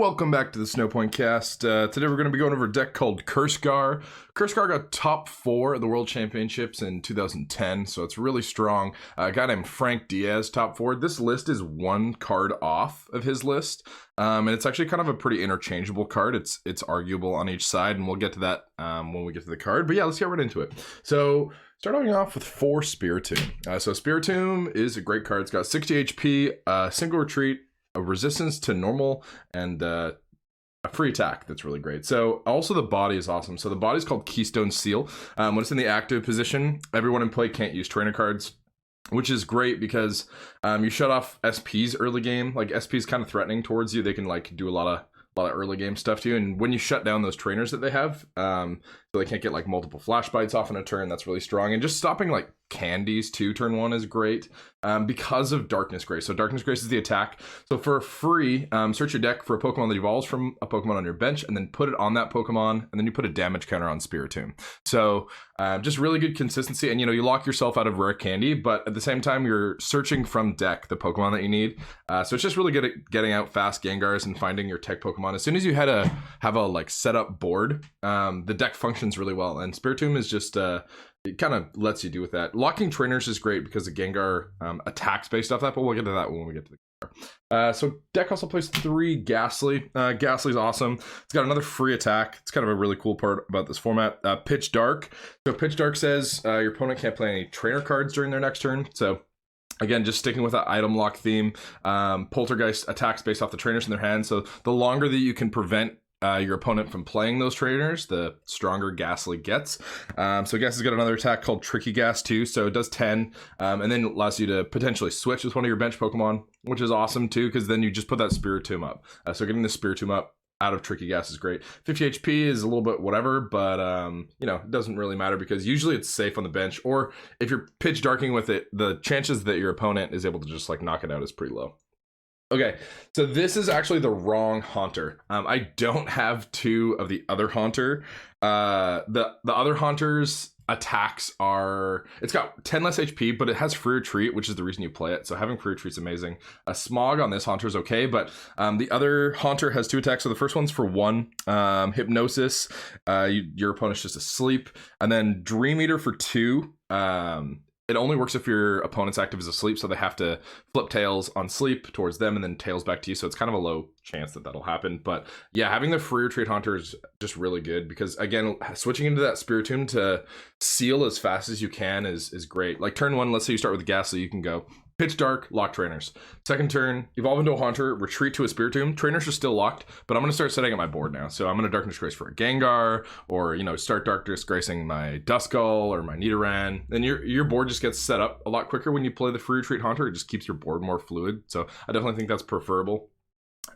Welcome back to the Snowpoint Cast. Today we're going to be going over a deck called Cursegar. Cursegar got top 4 at the World Championships in 2010, so it's really strong. A guy named Frank Diaz, top 4. This list is one card off of his list, and it's actually kind of a pretty interchangeable card. It's arguable on each side, and we'll get to that when we get to the card. But yeah, let's get right into it. So starting off with 4 Spiritomb. So Spiritomb is a great card. It's got 60 HP, single retreat, a resistance to normal, and a free attack that's really great. So also the body is awesome. So the body is called Keystone Seal. When it's in the active position, everyone in play can't use trainer cards, which is great because you shut off SPs early game. Like SPs kind of threatening towards you. They can like do a lot of early game stuff to you, and when you shut down those trainers that they have, so they can't get like multiple flash bites off in a turn, that's really strong. And just stopping like candies too turn 1 is great because of Darkness Grace. So Darkness Grace is the attack. So for free, search your deck for a Pokemon that evolves from a Pokemon on your bench, and then put it on that Pokemon, and then you put a damage counter on Spiritomb. So just really good consistency, and you lock yourself out of rare candy, but at the same time you're searching from deck the Pokemon that you need. So it's just really good at getting out fast Gengars and finding your tech Pokemon. As soon as you have a like set up board, the deck functions really well, and Spiritomb is just it kind of lets you do with that. Locking trainers is great because the Gengar attacks based off that, but we'll get to that when we get to the Gengar. So deck also plays 3 Gastly. Gastly's awesome. It's got another free attack. It's kind of a really cool part about this format. Pitch Dark. So Pitch Dark says your opponent can't play any trainer cards during their next turn. So again, just sticking with that item lock theme. Poltergeist attacks based off the trainers in their hand. So the longer that you can prevent your opponent from playing those trainers, the stronger Gastly gets. So Gastly's got another attack called Tricky Gas too, so it does 10, and then allows you to potentially switch with one of your bench Pokemon, which is awesome too, because then you just put that Spiritomb up. So getting the Spiritomb up out of Tricky Gas is great. 50 HP is a little bit whatever, but it doesn't really matter because usually it's safe on the bench, or if you're pitch darking with it, the chances that your opponent is able to just like knock it out is pretty low. Okay, so this is actually the wrong Haunter. I don't have 2 of the other Haunter. The other Haunter's attacks are, it's got 10 less HP, but it has free retreat, which is the reason you play it. So having free retreat's amazing. A Smog on this Haunter is okay, but the other Haunter has 2 attacks. So the first one's for 1, Hypnosis. Your opponent's just asleep, and then Dream Eater for 2. It only works if your opponent's active is asleep, so they have to flip tails on sleep towards them and then tails back to you, so it's kind of a low chance that that'll happen. But yeah, having the free retreat Haunter is just really good because, again, switching into that Spiritomb to seal as fast as you can is great. Like turn 1, let's say you start with Gastly, you can go Pitch Dark, lock trainers. Second turn, evolve into a Haunter, retreat to a Spiritomb. Trainers are still locked, but I'm going to start setting up my board now. So I'm going to Darkness Grace for a Gengar, or start Darkness Gracing my Duskull or my Nidoran. Then your board just gets set up a lot quicker when you play the free retreat Haunter. It just keeps your board more fluid. So I definitely think that's preferable.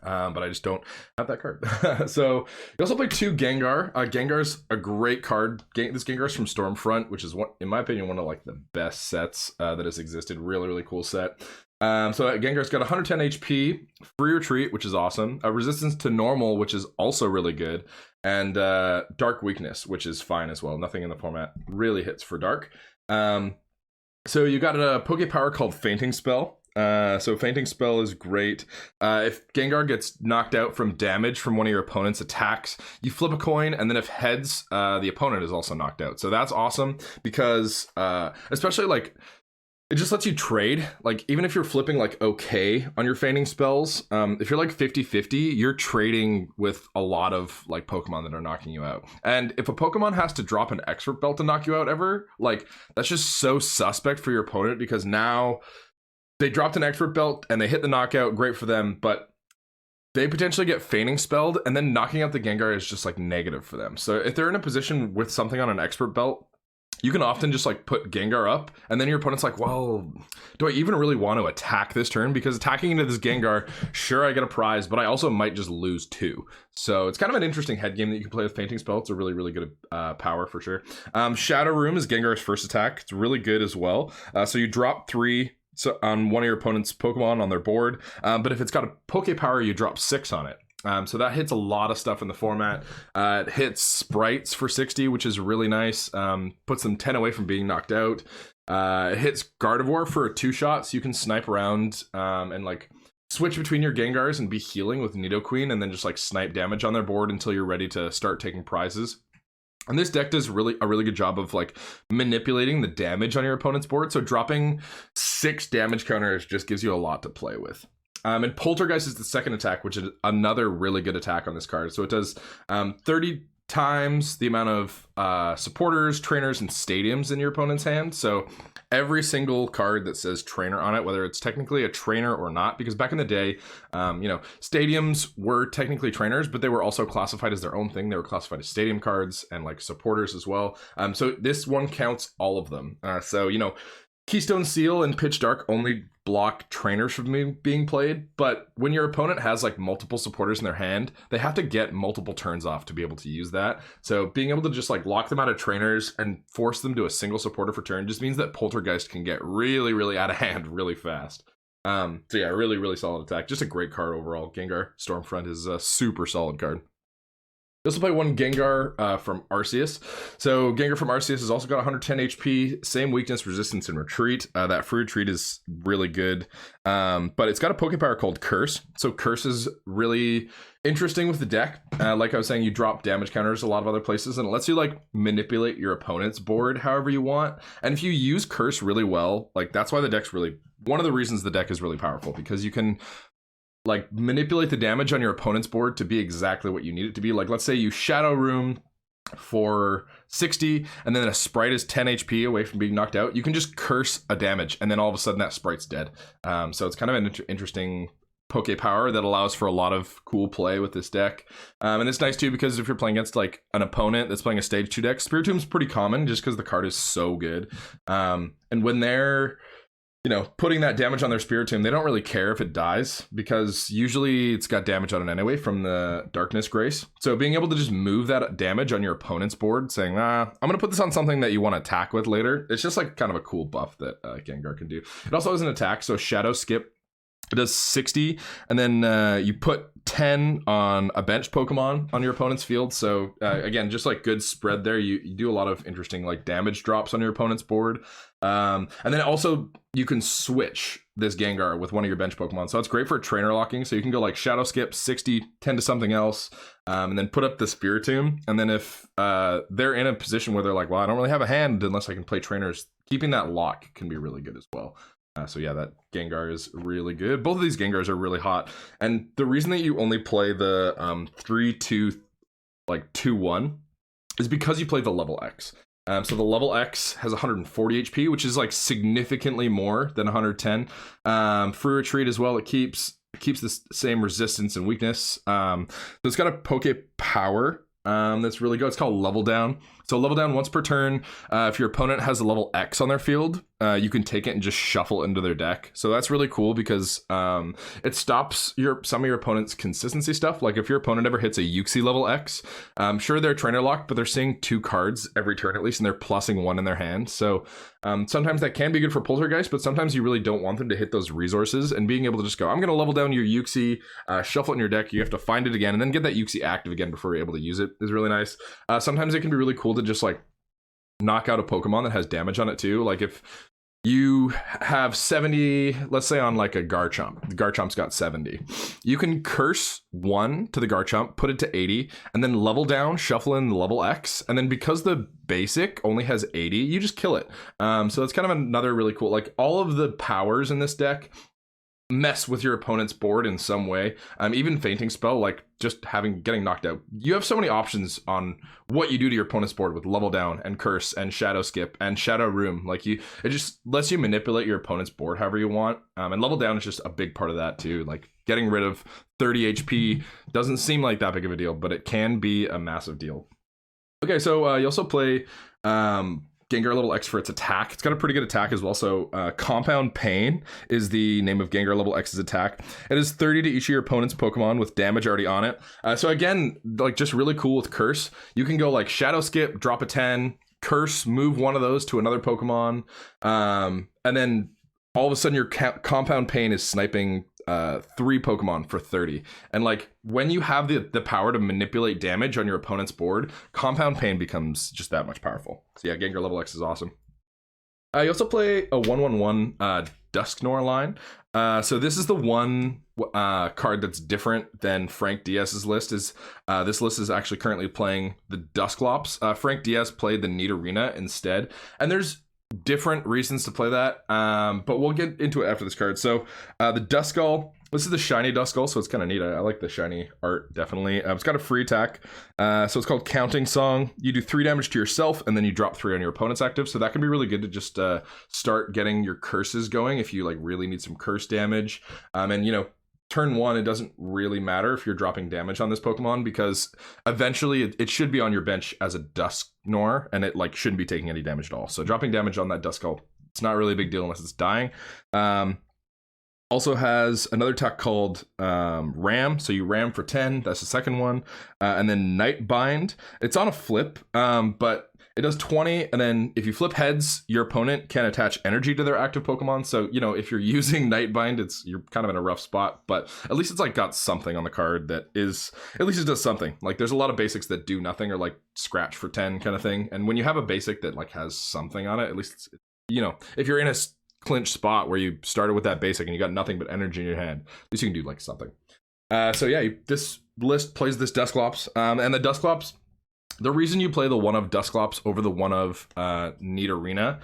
But I just don't have that card. So you also play 2 Gengar. Gengar's a great card. This Gengar's from Stormfront, which is, in my opinion, one of like the best sets that has existed. Really, really cool set. So Gengar's got 110 HP, free retreat, which is awesome. A resistance to normal, which is also really good. And dark weakness, which is fine as well. Nothing in the format really hits for dark. So you got a Poke Power called Fainting Spell. So Fainting Spell is great. If Gengar gets knocked out from damage from one of your opponent's attacks, you flip a coin, and then if heads, the opponent is also knocked out. So that's awesome because especially like it just lets you trade. Like even if you're flipping like okay on your Fainting Spells, if you're like 50-50, you're trading with a lot of like Pokemon that are knocking you out. And if a Pokemon has to drop an Expert Belt to knock you out ever, like that's just so suspect for your opponent because now they dropped an Expert Belt and they hit the knockout, great for them, but they potentially get Fainting Spelled, and then knocking out the Gengar is just like negative for them. So if they're in a position with something on an Expert Belt, you can often just like put Gengar up, and then your opponent's like, well, do I even really want to attack this turn? Because attacking into this Gengar, sure, I get a prize, but I also might just lose 2. So it's kind of an interesting head game that you can play with Fainting Spell. It's a really, really good power for sure. Shadow Room is Gengar's first attack. It's really good as well. So you drop 3 on one of your opponent's Pokemon on their board, but if it's got a Poke Power, you drop 6 on it. So that hits a lot of stuff in the format. It hits Sprites for 60, which is really nice. Puts them 10 away from being knocked out. It hits Gardevoir for a 2-shot, so you can snipe around and like switch between your Gengars and be healing with Nidoqueen, and then just like snipe damage on their board until you're ready to start taking prizes. And this deck does a really good job of like manipulating the damage on your opponent's board. So dropping 6 damage counters just gives you a lot to play with. And Poltergeist is the second attack, which is another really good attack on this card. So it does 30 times the amount of supporters, trainers, and stadiums in your opponent's hand. So every single card that says trainer on it, whether it's technically a trainer or not, because back in the day, you know, stadiums were technically trainers, but they were also classified as their own thing. They were classified as stadium cards and like supporters as well. So this one counts all of them. So, you know, Keystone Seal and Pitch Dark only block trainers from being played, but when your opponent has like multiple supporters in their hand, they have to get multiple turns off to be able to use that. So being able to just like lock them out of trainers and force them to a single supporter for turn just means that Poltergeist can get really out of hand really fast. So yeah, really solid attack. Just a great card overall. Gengar Stormfront is a super solid card. You also play one Gengar from Arceus. So Gengar from Arceus has also got 110 HP, same weakness, resistance, and retreat. That free retreat is really good, but it's got a Poké Power called Curse. So Curse is really interesting with the deck. Like I was saying, you drop damage counters a lot of other places, and it lets you like manipulate your opponent's board however you want. And if you use Curse really well, like that's why the deck's really, one of the reasons the deck is really powerful, because you can like manipulate the damage on your opponent's board to be exactly what you need it to be. Like let's say you Shadow Room for 60 and then a sprite is 10 HP away from being knocked out. You can just curse a damage and then all of a sudden that sprite's dead. So it's kind of an interesting Poké Power that allows for a lot of cool play with this deck. And it's nice too because if you're playing against like an opponent that's playing a stage 2 deck, Spiritomb's pretty common just because the card is so good. And when they're, you know, putting that damage on their Spiritomb, they don't really care if it dies because usually it's got damage on it anyway from the Darkness Grace. So being able to just move that damage on your opponent's board, saying, I'm going to put this on something that you want to attack with later. It's just like kind of a cool buff that Gengar can do. It also has an attack, so Shadow Skip. It does 60, and then you put 10 on a bench Pokemon on your opponent's field. So again, just like good spread there. You do a lot of interesting like damage drops on your opponent's board. And then also you can switch this Gengar with one of your bench Pokemon. So it's great for trainer locking. So you can go like Shadow Skip, 60, 10 to something else, and then put up the Spiritomb. And then if they're in a position where they're like, well, I don't really have a hand unless I can play trainers, keeping that lock can be really good as well. So yeah, that Gengar is really good. Both of these Gengars are really hot. And the reason that you only play the 3-2, like 2-1 is because you play the level X. So the level X has 140 HP, which is like significantly more than 110. Free retreat as well. It keeps the same resistance and weakness. So it's got a Poké Power that's really good. It's called Level Down. So level down once per turn. If your opponent has a level X on their field, you can take it and just shuffle it into their deck. So that's really cool because it stops some of your opponent's consistency stuff. Like if your opponent ever hits a Uxie level X, sure they're trainer locked, but they're seeing 2 cards every turn at least, and they're plussing 1 in their hand. So sometimes that can be good for Poltergeist, but sometimes you really don't want them to hit those resources. And being able to just go, I'm going to level down your Uxie, shuffle it in your deck. You have to find it again and then get that Uxie active again before you're able to use it is really nice. Sometimes it can be really cool to just like knock out a Pokemon that has damage on it too. Like if you have 70, let's say on like a Garchomp, the Garchomp's got 70. You can curse 1 to the Garchomp, put it to 80, and then level down, shuffle in the level X, and then because the basic only has 80, you just kill it. So it's kind of another really cool, like all of the powers in this deck mess with your opponent's board in some way. Even Fainting Spell, like just getting knocked out. You have so many options on what you do to your opponent's board with Level Down and Curse and Shadow Skip and Shadow Room. Like it just lets you manipulate your opponent's board however you want. And Level Down is just a big part of that too. Like getting rid of 30 HP doesn't seem like that big of a deal, but it can be a massive deal. Okay, so you also play Gengar Level X for its attack. It's got a pretty good attack as well. So Compound Pain is the name of Gengar Level X's attack. It is 30 to each of your opponent's Pokemon with damage already on it. So again, like just really cool with Curse. You can go like Shadow Skip, drop a 10, Curse, move one of those to another Pokemon. And then all of a sudden your Compound Pain is sniping 3 Pokemon for 30. And like when you have the power to manipulate damage on your opponent's board, Compound Pain becomes just that much powerful. So yeah, Gengar Level X is awesome. You also play a 1/1/1 Dusknoir line. So this is the one card that's different than Frank Diaz's list. This list is actually currently playing the Dusclops. Frank Diaz played the Nidorina instead, and there's different reasons to play that, but we'll get into it after this card. So the Duskull, this is the shiny Duskull, so it's kind of neat. I like the shiny art, definitely. It's got a free attack, so it's called Counting Song. You do 3 damage to yourself, and then you drop 3 on your opponent's active, so that can be really good to just start getting your curses going if you like really need some curse damage. And you know, turn 1, it doesn't really matter if you're dropping damage on this Pokemon, because eventually it should be on your bench as a Dusknoir, and it like shouldn't be taking any damage at all. So dropping damage on that Duskull, it's not really a big deal unless it's dying. Also has another attack called Ram. So you ram for 10. That's the second one. And then Night Bind. It's on a flip, but it does 20. And then if you flip heads, your opponent can attach energy to their active Pokemon. So, you know, if you're using Night Bind, you're kind of in a rough spot. But at least it's like got something on the card that is, at least it does something. Like there's a lot of basics that do nothing, or like scratch for 10 kind of thing. And when you have a basic that like has something on it, at least it's, you know, if you're in a clinch spot where you started with that basic and you got nothing but energy in your hand, at least you can do like something. So yeah, this list plays this Dusclops, and the Dusclops, the reason you play the one of Dusclops over the one of Nidorina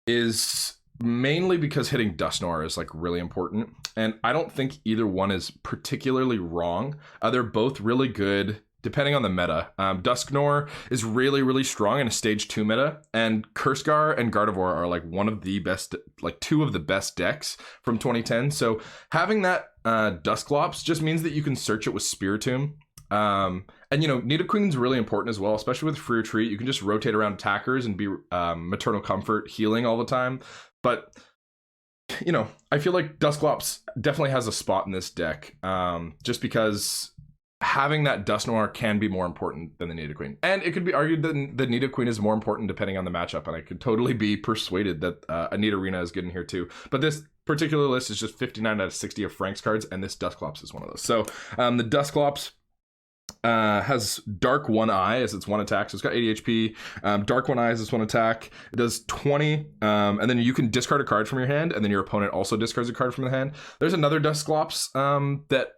is mainly because hitting Dusknoir is like really important, and I don't think either one is particularly wrong. They're both really good depending on the meta. Dusknoir is really, really strong in a stage 2 meta, and Cursegar and Gardevoir are like one of the best, like 2 of the best decks from 2010. So having that Dusclops just means that you can search it with Spiritomb. And you know, Nidoqueen's really important as well, especially with free retreat. You can just rotate around attackers and be maternal comfort healing all the time. But you know, I feel like Dusclops definitely has a spot in this deck, just because having that Dusknoir can be more important than the Nidoqueen. And it could be argued that the Nidoqueen is more important depending on the matchup, and I could totally be persuaded that a Nidorina is good in here too. But this particular list is just 59 out of 60 of Frank's cards, and this Dusclops is one of those. So the Dusclops has Dark One Eye as its one attack, so it's got 80 HP. Dark One Eye is its one attack. It does 20, and then you can discard a card from your hand, and then your opponent also discards a card from the hand. There's another Dusclops that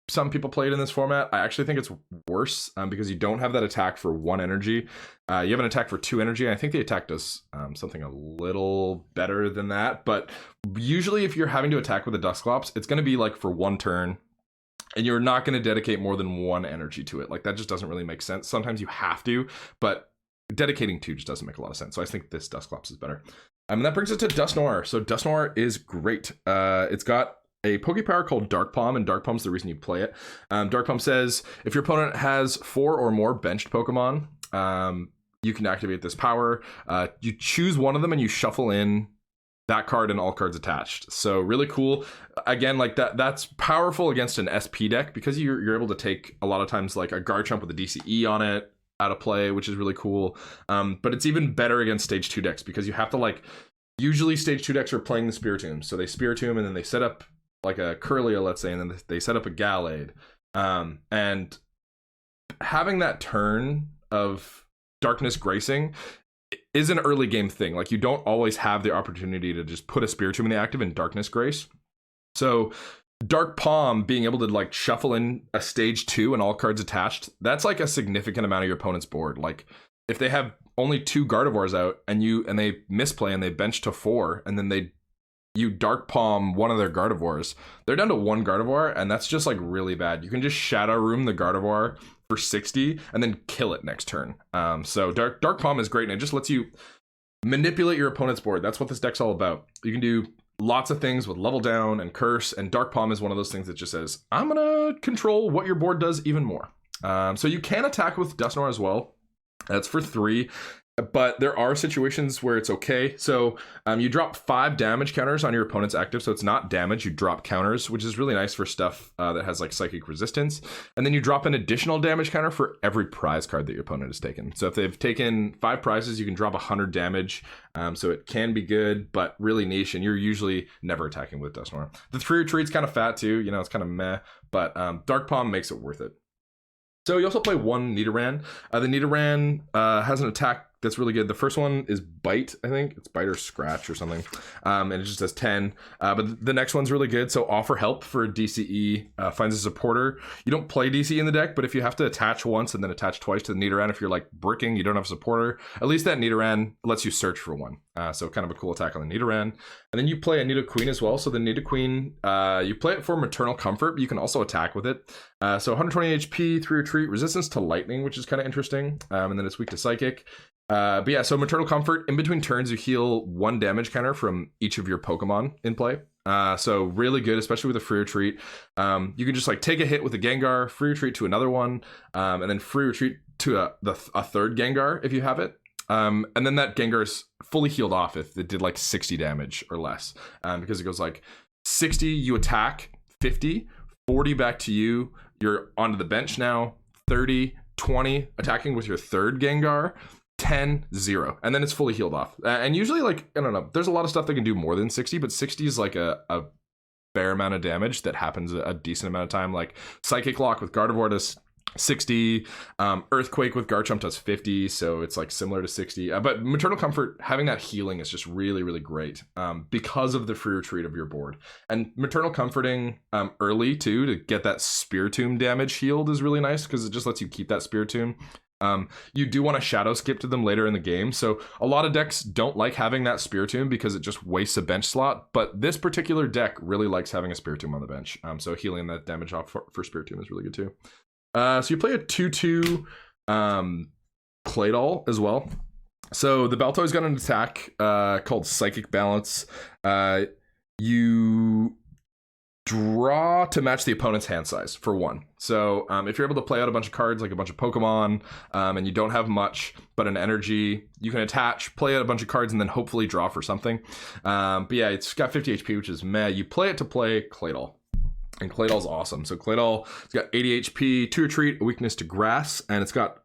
some people played in this format. I actually think it's worse, because you don't have that attack for 1 energy. You have an attack for 2 energy, and I think the attack does something a little better than that. But usually if you're having to attack with a Dusclops, it's going to be like for 1 turn, and you're not going to dedicate more than 1 energy to it. Like that just doesn't really make sense. Sometimes you have to, but dedicating 2 just doesn't make a lot of sense. So I think this Dusclops is better. And that brings us to Dusknoir. So Dusknoir is great. It's got a Pokepower called Dark Palm, and Dark Palm's the reason you play it. Dark Palm says if your opponent has 4 or more benched Pokemon, you can activate this power. You choose one of them and you shuffle in that card and all cards attached. So really cool. Again, like that's powerful against an SP deck, because you're able to take a lot of times like a Garchomp with a DCE on it out of play, which is really cool. But it's even better against stage 2 decks, because you have to like, usually stage 2 decks are playing the Spiritomb. So they Spiritomb and then they set up like a Curlia, let's say, and then they set up a Gallade. And having that turn of Darkness Gracing is an early game thing. Like you don't always have the opportunity to just put a Spiritomb in the active and Darkness Grace. So Dark Palm being able to like shuffle in a stage 2 and all cards attached, that's like a significant amount of your opponent's board. Like if they have only 2 Gardevoirs out and they misplay and they bench to 4, and then you Dark Palm one of their Gardevoirs, they're down to 1 Gardevoir, and that's just like really bad. You can just Shadow Room the Gardevoir for 60 and then kill it next turn. So Dark Palm is great, and it just lets you manipulate your opponent's board. That's what this deck's all about. You can do lots of things with level down and curse, and Dark Palm is one of those things that just says, I'm gonna control what your board does even more. So you can attack with Dusknoir as well. That's for 3. But there are situations where it's okay. So you drop 5 damage counters on your opponent's active. So it's not damage, you drop counters, which is really nice for stuff that has like psychic resistance. And then you drop an additional damage counter for every prize card that your opponent has taken. So if they've taken 5 prizes, you can drop 100 damage. So it can be good, but really niche, and you're usually never attacking with Dusknoir. The 3 retreat's kind of fat too, you know, it's kind of meh, but Dark Palm makes it worth it. So you also play 1 Nidoran. The Nidoran has an attack that's really good. The first one is Bite, I think. It's Bite or Scratch or something. And it just does 10. But the next one's really good. So Offer Help for DCE finds a supporter. You don't play DCE in the deck, but if you have to attach once and then attach twice to the Nidoran, if you're like bricking, you don't have a supporter, at least that Nidoran lets you search for one. So kind of a cool attack on the Nidoran. And then you play a Nidoqueen as well. So the Nidoqueen, you play it for Maternal Comfort, but you can also attack with it. So 120 HP, 3 retreat, resistance to lightning, which is kind of interesting. And then it's weak to psychic. But yeah, so Maternal Comfort, in between turns, you heal 1 damage counter from each of your Pokemon in play. So really good, especially with a free retreat. You can just like take a hit with a Gengar, free retreat to another one, and then free retreat to a third Gengar if you have it. And then that Gengar's fully healed off if it did like 60 damage or less. Because it goes like 60, you attack, 50, 40 back to you. You're onto the bench now, 30, 20, attacking with your third Gengar, 10, 0. And then it's fully healed off. And usually, like, I don't know, there's a lot of stuff that can do more than 60, but 60 is like a fair amount of damage that happens a decent amount of time. Like Psychic Lock with Gardevoir does 60, Earthquake with Garchomp does 50, so it's like similar to 60. But Maternal Comfort, having that healing is just really, really great because of the free retreat of your board. And Maternal Comforting early too to get that Spiritomb damage healed is really nice because it just lets you keep that Spiritomb. You do want to shadow skip to them later in the game, so a lot of decks don't like having that Spiritomb because it just wastes a bench slot, but this particular deck really likes having a Spiritomb on the bench, so healing that damage off for Spiritomb is really good too. So you play a 2/2 Claydol as well. So the Baltoy's got an attack called Psychic Balance. You draw to match the opponent's hand size for 1. So if you're able to play out a bunch of cards, like a bunch of Pokemon, and you don't have much but an energy, you can attach, play out a bunch of cards, and then hopefully draw for something. But yeah, it's got 50 HP, which is meh. You play it to play Claydol. And Claydol's awesome. So Claydol, it's got 80 HP, 2 retreat, a weakness to grass, and it's got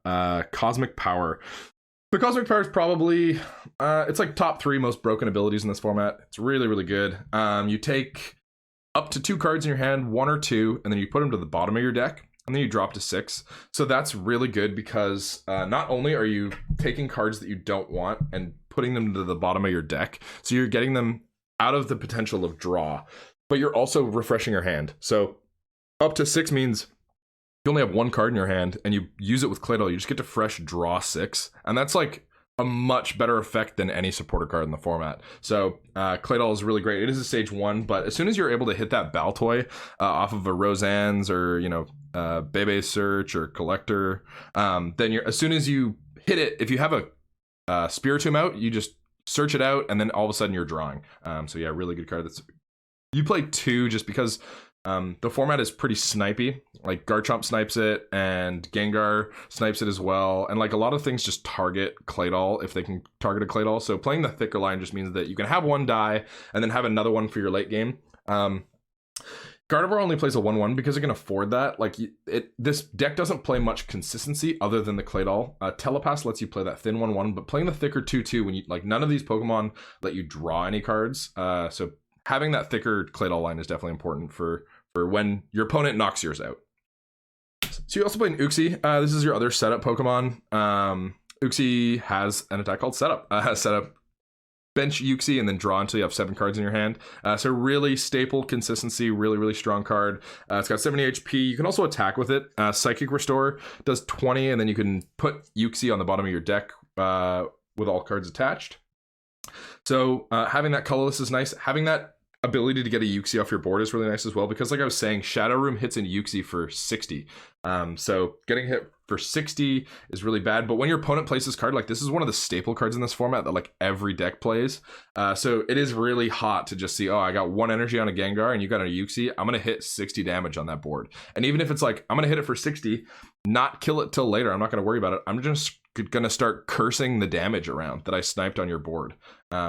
Cosmic Power. The Cosmic Power is probably, it's like top 3 most broken abilities in this format. It's really, really good. You take up to 2 cards in your hand, 1 or 2, and then you put them to the bottom of your deck, and then you drop to 6. So that's really good because not only are you taking cards that you don't want and putting them to the bottom of your deck, so you're getting them out of the potential of draw, but you're also refreshing your hand. So up to 6 means you only have 1 card in your hand and you use it with Claydol, you just get to fresh draw 6. And that's like a much better effect than any supporter card in the format. So Claydol is really great. It is a stage 1, but as soon as you're able to hit that Baltoy off of a Roseanne's or, you know, Bebe Search or Collector, then as soon as you hit it, if you have a Spiritomb out, you just search it out and then all of a sudden you're drawing. So yeah, really good card. You play 2 just because the format is pretty snipey. Like Garchomp snipes it and Gengar snipes it as well. And like a lot of things just target Claydol if they can target a Claydol. So playing the thicker line just means that you can have 1 die and then have another one for your late game. Gardevoir only plays a 1/1 because it can afford that. Like this deck doesn't play much consistency other than the Claydol. Telepass lets you play that thin 1/1, but playing the thicker 2/2 when you like none of these Pokemon let you draw any cards. So having that thicker Claydol line is definitely important for when your opponent knocks yours out. So you also play an Uxie. This is your other setup Pokemon. Uxie has an attack called Setup. Setup, bench Uxie, and then draw until you have 7 cards in your hand. So really staple consistency, really, really strong card. It's got 70 HP. You can also attack with it. Psychic Restore does 20, and then you can put Uxie on the bottom of your deck with all cards attached. So having that colorless is nice. Having that ability to get a Uxie off your board is really nice as well because like I was saying, Shadow Room hits in Uxie for 60. So getting hit for 60 is really bad, but when your opponent plays this card, like this is one of the staple cards in this format that like every deck plays. So it is really hot to just see, oh, I got 1 energy on a Gengar and you got a Uxie, I'm gonna hit 60 damage on that board. And even if it's like, I'm gonna hit it for 60, not kill it till later, I'm not gonna worry about it. I'm just gonna start cursing the damage around that I sniped on your board.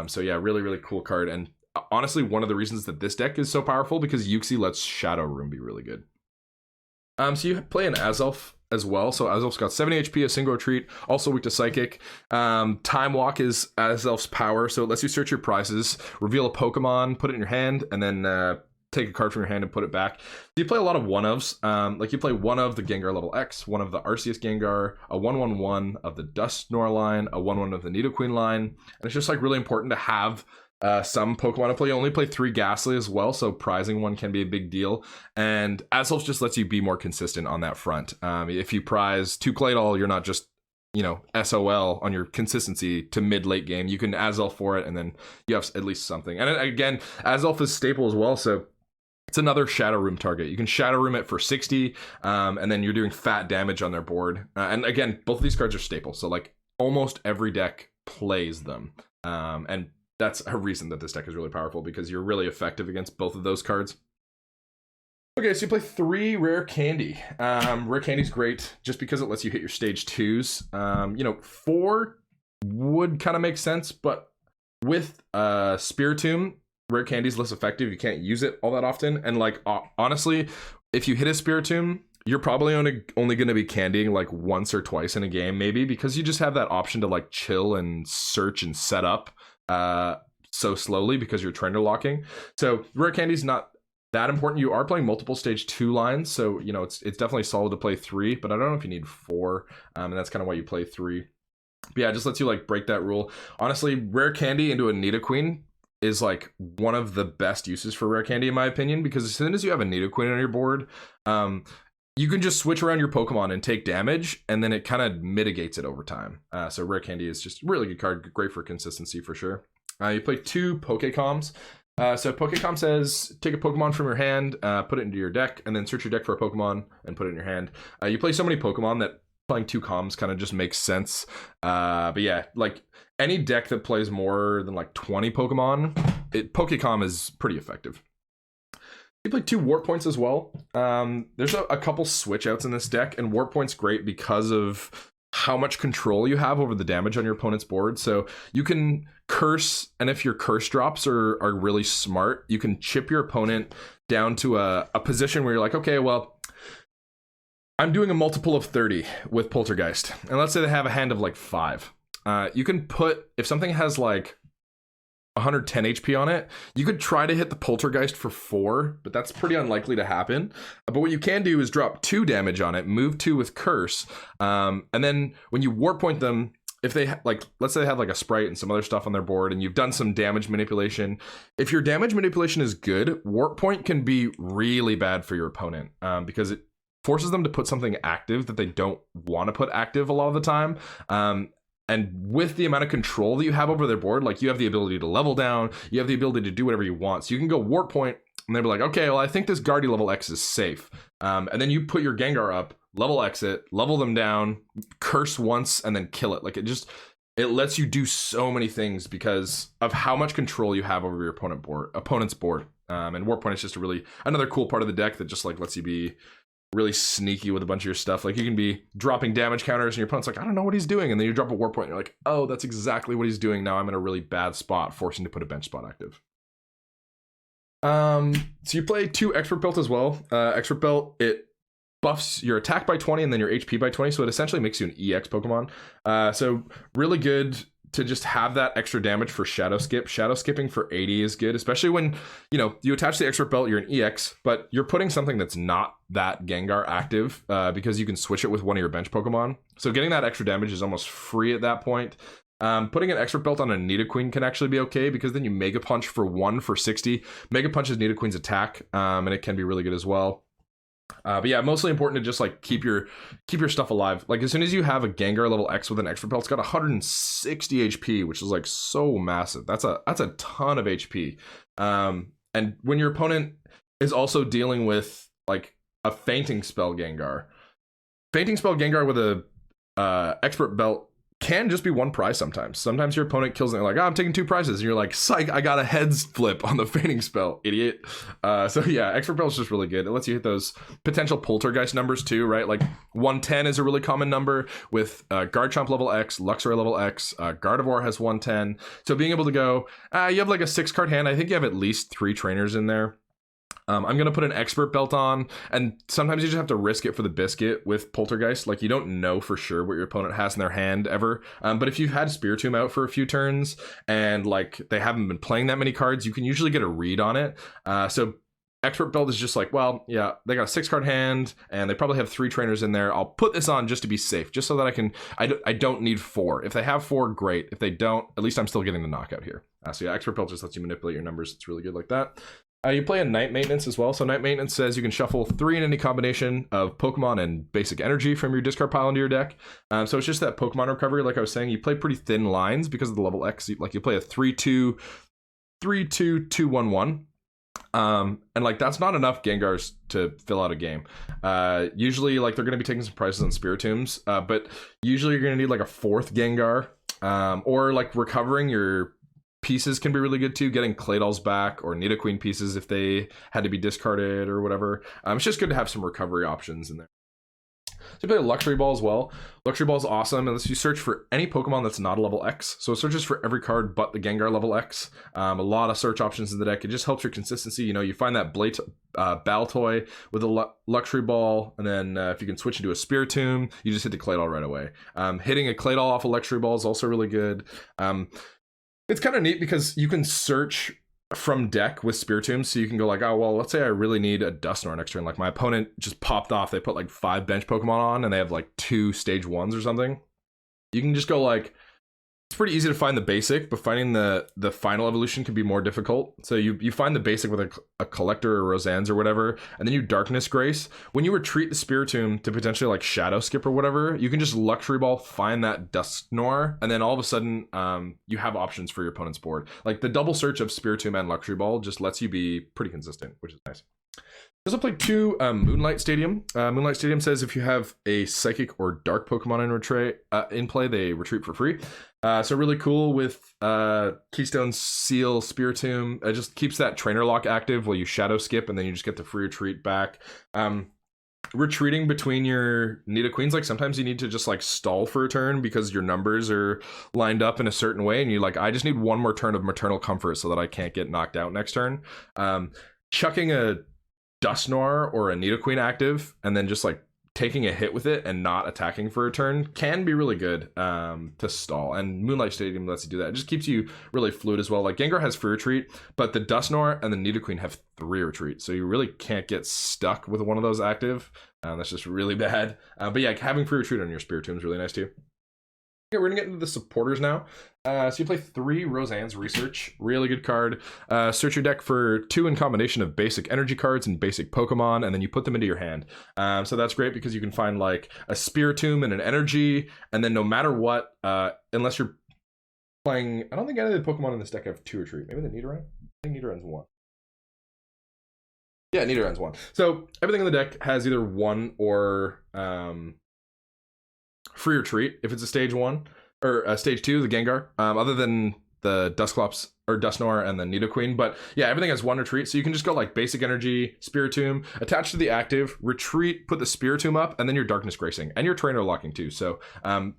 So yeah, really, really cool card. And honestly, one of the reasons that this deck is so powerful because Uxie lets Shadow Room be really good. So you play an Azelf as well. So Azelf's got 70 HP, a single retreat, also weak to Psychic. Time Walk is Azelf's power, so it lets you search your prizes, reveal a Pokemon, put it in your hand, and then take a card from your hand and put it back. You play a lot of one-ofs. Like you play one of the Gengar level X, one of the Arceus Gengar, a 1/1/1 of the Dusknoir line, a 1/1 of the Nidoqueen line. And it's just like really important to have some Pokemon to play. You only play 3 Gastly as well, so prizing one can be a big deal. And Azelf just lets you be more consistent on that front. If you prize 2 Claydol, you're not just, you know, SOL on your consistency to mid-late game. You can Azelf for it, and then you have at least something. And again, Azelf is staple as well, so it's another Shadow Room target. You can Shadow Room it for 60, and then you're doing fat damage on their board. And again, both of these cards are staple, so like almost every deck plays them. And that's a reason that this deck is really powerful, because you're really effective against both of those cards. Okay, so you play 3 Rare Candy. Rare Candy's great just because it lets you hit your stage 2s. You know, 4 would kind of make sense, but with Spiritomb, Rare Candy's less effective. You can't use it all that often. And like, honestly, if you hit a Spiritomb, you're probably only going to be candying like once or twice in a game, maybe, because you just have that option to like chill and search and set up so slowly because you're trainer locking. So Rare Candy's not that important. You are playing multiple stage 2 lines, so you know it's definitely solid to play 3, but I don't know if you need 4, and that's kind of why you play 3. But yeah, it just lets you like break that rule. Honestly, Rare Candy into a Nidoqueen is like one of the best uses for Rare Candy in my opinion, because as soon as you have a Nidoqueen on your board, you can just switch around your Pokemon and take damage, and then it kind of mitigates it over time. So Rare Candy is just a really good card, great for consistency for sure. You play 2 Pokécoms. So Pokécom says, take a Pokemon from your hand, put it into your deck, and then search your deck for a Pokemon and put it in your hand. You play so many Pokemon that playing 2 comms kind of just makes sense. But yeah, like any deck that plays more than like 20 Pokemon, Pokécom is pretty effective. You play 2 Warp Points as well. There's a couple switch outs in this deck, and Warp Point's great because of how much control you have over the damage on your opponent's board. So you can curse, and if your curse drops are really smart, you can chip your opponent down to a position where you're like, okay, well, I'm doing a multiple of 30 with Poltergeist, and let's say they have a hand of like 5. You can put, if something has like 110 HP on it, you could try to hit the Poltergeist for 4, but that's pretty unlikely to happen. But what you can do is drop 2 damage on it, move 2 with Curse, and then when you Warp Point them, if they like, let's say they have like a Sprite and some other stuff on their board, and you've done some damage manipulation. If your damage manipulation is good, Warp Point can be really bad for your opponent, because it forces them to put something active that they don't want to put active a lot of the time. And with the amount of control that you have over their board, like you have the ability to level down, you have the ability to do whatever you want. So you can go Warp Point, and they'll be like, okay, well, I think this Guardy level X is safe. And then you put your Gengar up, level exit, level them down, curse once, and then kill it. Like it lets you do so many things because of how much control you have over your opponent's board. And Warp Point is just another cool part of the deck that just like lets you be really sneaky with a bunch of your stuff. Like you can be dropping damage counters and your opponent's like, I don't know what he's doing, and then you drop a Warp Point and you're like, oh, that's exactly what he's doing. Now I'm in a really bad spot, forcing to put a bench spot active. So you play 2 Expert Belt as well. Expert Belt, it buffs your attack by 20 and then your HP by 20, so it essentially makes you an EX Pokemon. So really good to just have that extra damage for Shadow Skip. Shadow Skipping for 80 is good, especially when, you know, you attach the Expert Belt, you're an EX, but you're putting something that's not that Gengar active, because you can switch it with one of your bench Pokemon. So getting that extra damage is almost free at that point. Putting an Expert Belt on a Nidoqueen can actually be okay, because then you Mega Punch for 1 for 60. Mega Punch is Nidoqueen's attack, and it can be really good as well. But yeah, mostly important to just like keep your stuff alive. Like as soon as you have a Gengar level X with an Expert Belt, it's got 160 HP, which is like so massive. That's a ton of HP. And when your opponent is also dealing with like a Fainting Spell Gengar with a Expert Belt can just be 1 prize sometimes. Sometimes your opponent kills it and they're like, oh, I'm taking 2 prizes. And you're like, psych, I got a heads flip on the Fainting Spell, idiot. So yeah, Expert Belt is just really good. It lets you hit those potential Poltergeist numbers too, right? Like 110 is a really common number with Garchomp level X, Luxray level X, Gardevoir has 110. So being able to go, you have like a 6-card hand. I think you have at least 3 trainers in there. I'm going to put an Expert Belt on, and sometimes you just have to risk it for the biscuit with Poltergeist. Like, you don't know for sure what your opponent has in their hand ever. But if you've had Spiritomb out for a few turns, and, like, they haven't been playing that many cards, you can usually get a read on it. So Expert build is just like, well, yeah, they got a 6-card hand, and they probably have 3 trainers in there. I'll put this on just to be safe, just so that I don't need 4. If they have 4, great. If they don't, at least I'm still getting the knockout here. So yeah, Expert build just lets you manipulate your numbers. It's really good like that. You play a Night Maintenance as well. So Night Maintenance says you can shuffle 3 in any combination of Pokemon and basic energy from your discard pile into your deck. So it's just that Pokemon recovery, like I was saying. You play pretty thin lines because of the level X. Like you play a 3-2, 3-2, 2-1-1. And like that's not enough Gengars to fill out a game. Usually like they're going to be taking some prices on Spiritombs, but usually you're going to need like a 4th Gengar, or like recovering your pieces can be really good too, getting Claydol's back or Nidoqueen pieces if they had to be discarded or whatever. It's just good to have some recovery options in there. So you play a Luxury Ball as well. Luxury Ball is awesome unless you search for any Pokemon that's not a level X. So it searches for every card but the Gengar level X. A lot of search options in the deck. It just helps your consistency. You know, you find that Baltoy with a Luxury Ball, and then if you can switch into a Spiritomb, you just hit the Claydol right away. Hitting a Claydol off a Luxury Ball is also really good. It's kind of neat because you can search from deck with Spiritomb, so you can go like, oh well, let's say I really need a Dusknoir next turn. Like my opponent just popped off, they put like 5 bench Pokemon on and they have like 2 stage 1s or something. You can just go like, it's pretty easy to find the basic, but finding the final evolution can be more difficult. So you find the basic with a Collector or Roseanne's or whatever, and then you Darkness Grace. When you retreat the Spiritomb to potentially like Shadow Skip or whatever, you can just Luxury Ball, find that Dusknoir, and then all of a sudden you have options for your opponent's board. Like the double search of Spiritomb and Luxury Ball just lets you be pretty consistent, which is nice. There's also play 2 Moonlight Stadium. Moonlight Stadium says if you have a Psychic or Dark Pokemon in play, they retreat for free. So really cool with Keystone Seal, Spiritomb. It just keeps that trainer lock active while you Shadow Skip, and then you just get the free retreat back. Retreating between your Nidoqueens, like sometimes you need to just like stall for a turn because your numbers are lined up in a certain way, and you're like, I just need one more turn of Maternal Comfort so that I can't get knocked out next turn. Chucking a Dusknoir or a Nidoqueen active and then just like taking a hit with it and not attacking for a turn can be really good to stall, and Moonlight Stadium lets you do that. It just keeps you really fluid as well. Like Gengar has free retreat, but the Dusknoir and the Nidoqueen have 3 retreat, so you really can't get stuck with one of those active. That's just really bad. But yeah, having free retreat on your Spiritomb is really nice too. Okay, we're gonna get into the supporters now. So you play 3 Roseanne's Research, really good card. Search your deck for 2 in combination of basic energy cards and basic Pokemon, and then you put them into your hand. So that's great because you can find like a Spiritomb and an energy, and then no matter what, unless you're playing, I don't think any of the Pokemon in this deck have 2 retreat. Maybe the Nidoran? I think Nidoran's 1. Yeah, Nidoran's 1. So everything in the deck has either 1 or free retreat if it's a stage 1 or a stage 2, the Gengar, other than the Dusclops or Dusknoir and the Nidoqueen. But yeah, everything has 1 retreat, so you can just go like basic energy, Spiritomb, attach to the active, retreat, put the Spiritomb up, and then you're Darkness Gracing and you're trainer locking too. So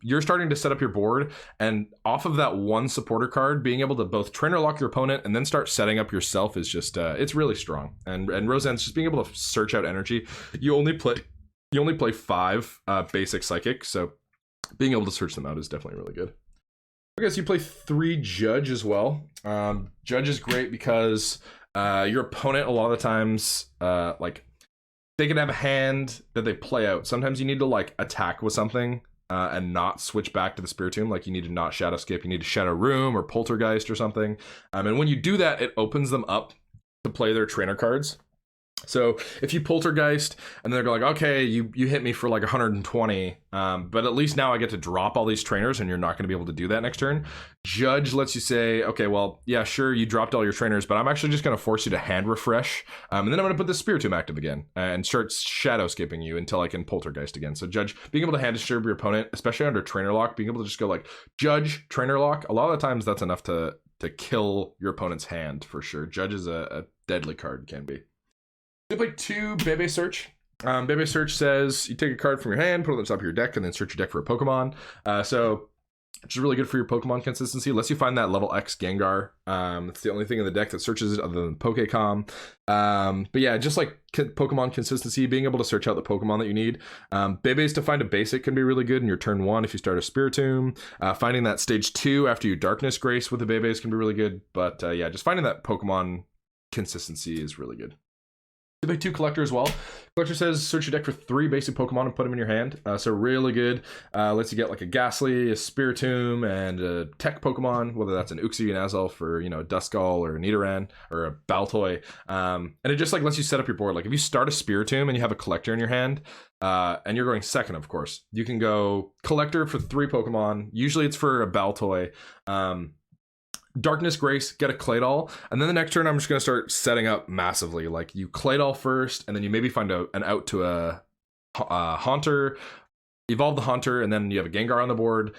you're starting to set up your board, and off of that 1 supporter card, being able to both trainer lock your opponent and then start setting up yourself is just it's really strong. And Roseanne's just being able to search out energy. You only play 5 basic Psychic, so being able to search them out is definitely really good. Okay, so you play 3 Judge as well. Judge is great because your opponent a lot of the times, like they can have a hand that they play out. Sometimes you need to like attack with something and not switch back to the Spiritomb. Like you need to not Shadow Skip, you need to Shadow Room or Poltergeist or something. And when you do that, it opens them up to play their trainer cards. So if you Poltergeist and they're like, okay, you hit me for like 120, but at least now I get to drop all these trainers and you're not going to be able to do that next turn. Judge lets you say, okay, well, yeah, sure, you dropped all your trainers, but I'm actually just going to force you to hand refresh. And then I'm going to put the Spiritomb active again and start Shadow Skipping you until I can Poltergeist again. So Judge, being able to hand disturb your opponent, especially under Trainer Lock, being able to just go like Judge, Trainer Lock, a lot of the times that's enough to kill your opponent's hand for sure. Judge is a deadly card, can be. You play 2 Bebe Search. Bebe Search says you take a card from your hand, put it on the top of your deck, and then search your deck for a Pokemon. So which is really good for your Pokemon consistency. Lets you find that level X Gengar. It's the only thing in the deck that searches it other than Pokecom. But yeah, just like Pokemon consistency, being able to search out the Pokemon that you need. Bebe's to find a basic can be really good in your turn 1 if you start a Spiritomb. Finding that stage 2 after you Darkness Grace with the Bebe's can be really good. But yeah, just finding that Pokemon consistency is really good. You play 2 Collector as well. Collector says search your deck for 3 basic Pokemon and put them in your hand. So really good. Lets you get like a Gastly, a Spiritomb, and a Tech Pokemon, whether that's an Uxie, an Azelf, or a Duskull, or a Nidoran, or a Baltoy. And it just like lets you set up your board. Like if you start a Spiritomb and you have a Collector in your hand, and you're going second, of course, you can go Collector for 3 Pokemon. Usually it's for a Baltoy. Darkness Grace, get a Claydol, and then the next turn I'm just going to start setting up massively. Like you Claydol first, and then you maybe find an out to a Haunter, evolve the Haunter, and then you have a Gengar on the board.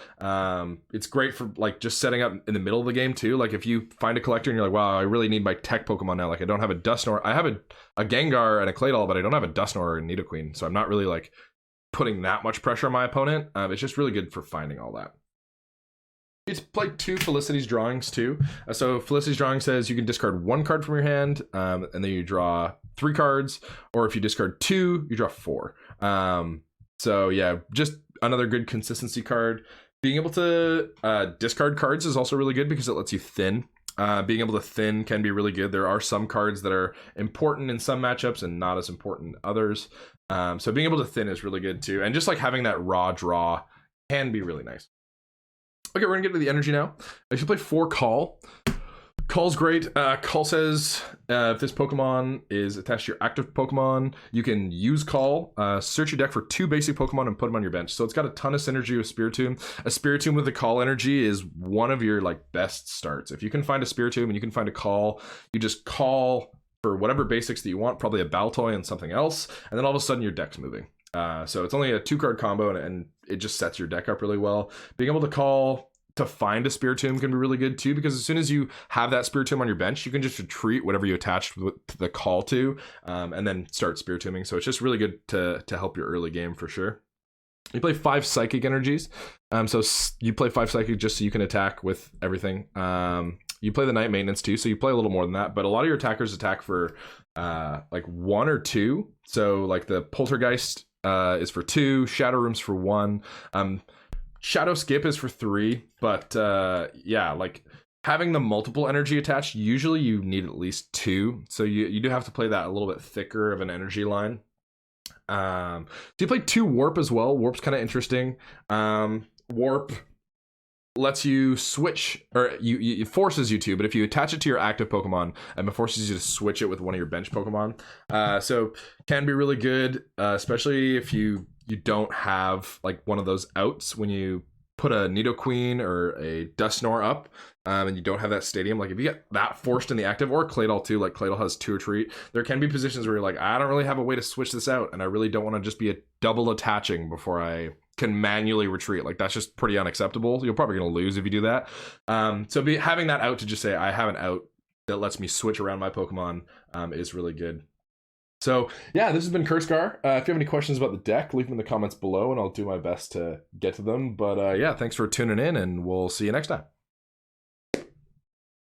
It's great for like just setting up in the middle of the game too. Like if you find a Collector and you're like, wow, I really need my Tech Pokemon now. Like I don't have a Dusknoir. I have a Gengar and a Claydol, but I don't have a Dusknoir or a Nidoqueen. So I'm not really like putting that much pressure on my opponent. It's just really good for finding all that. You play 2 Felicity's Drawings too. So Felicity's Drawing says you can discard 1 card from your hand, and then you draw 3 cards, or if you discard 2, you draw 4. So yeah, just another good consistency card. Being able to discard cards is also really good because it lets you thin. Being able to thin can be really good. There are some cards that are important in some matchups and not as important in others. So being able to thin is really good too. And just like having that raw draw can be really nice. Okay, we're gonna get to the energy now. I should play 4 Call. Call's great. Call says if this Pokemon is attached to your active Pokemon, you can use Call. Search your deck for 2 basic Pokemon and put them on your bench. So it's got a ton of synergy with Spiritomb. A Spiritomb with a Call energy is one of your like best starts. If you can find a Spiritomb and you can find a Call, you just call for whatever basics that you want, probably a Baltoy and something else, and then all of a sudden your deck's moving. So it's only a 2-card combo, and it just sets your deck up really well. Being able to call to find a Spiritomb can be really good too, because as soon as you have that Spiritomb on your bench, you can just retreat whatever you attached the call to, and then start Spiritombing. So it's just really good to help your early game for sure. You play 5 Psychic Energies. So you play 5 Psychic just so you can attack with everything. You play the Night Maintenance too, so you play a little more than that. But a lot of your attackers attack for like 1 or 2. So like the Poltergeist is for 2, Shadow Room's for 1. Shadow Skip is for 3, but yeah, like having the multiple energy attached, usually you need at least 2. So you do have to play that a little bit thicker of an energy line. So you play 2 Warp as well. Warp's kind of interesting. Warp lets you switch, or it forces you to, but if you attach it to your active Pokemon, it forces you to switch it with one of your bench Pokemon. So can be really good, especially if you don't have like one of those outs when you put a Nidoqueen or a Dusknoir up, and you don't have that stadium. Like if you get that forced in the active, or Claydol too, like Claydol has 2 retreat, there can be positions where you're like, I don't really have a way to switch this out, and I really don't want to just be a double attaching before I can manually retreat. Like that's just pretty unacceptable. You're probably going to lose if you do that. So having that out to just say I have an out that lets me switch around my Pokemon is really good. So yeah, this has been Cursegar. If you have any questions about the deck, leave them in the comments below and I'll do my best to get to them. But yeah, thanks for tuning in, and we'll see you next time.